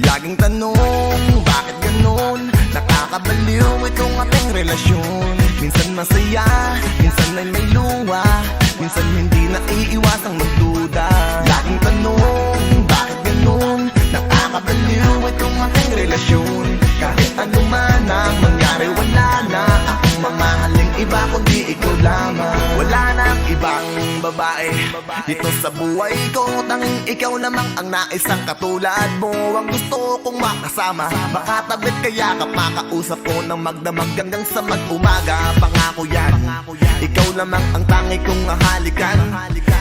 Laging tanong, bakit ganun? Nakakabaliw itong ating relasyon. Minsan masaya, minsan ay may luha, minsan hindi naiiwasang magduda. Laging tanong, bakit ganun? Nakakabaliw itong ating relasyon. Kahit ano man ang mangyari, wala na akong mamahaling iba kundi ikaw lamang. Wala nang ibang babae dito sa buhay ko, tanging ikaw lamang ang naisang katulad mo. Ang gusto kong makasama, makatabit kayakap, makausap ko ng magdamag hanggang sa mag-umaga. Pangako yan, ikaw lamang ang tangi kong hahalikan.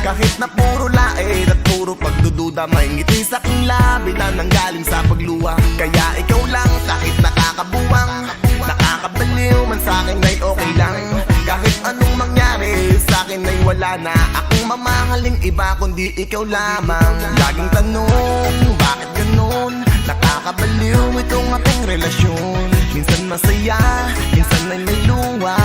Kahit na puro lait at puro pagdududa, may ngiti sa aking labi na nanggaling sa pagluha. Kaya ikaw lang, kahit nakakabuwang, nakakabaliw man sa'kin ay okay lang. Kahit anong mangyari, sa'kin ay wala na akong mamahaling iba kundi ikaw lamang. Laging tanong, bakit ganun? Nakakabaliw itong ating relasyon. Minsan masaya, minsan ay may luha,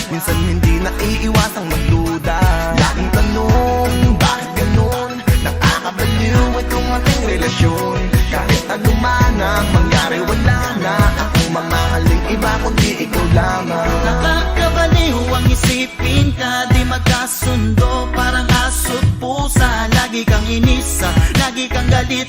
minsan hindi naiiwasang magduda. Laging tanong, bakit ganun? Nakakabaliw itong ating relasyon. Kahit ano man ang mangyari, wala na akong mamahaling iba kundi ikaw lamang. Nakakabaliw ang isipin ka, di magkasundo, parang aso't pusa. Lagi kang inisa, lagi kang galit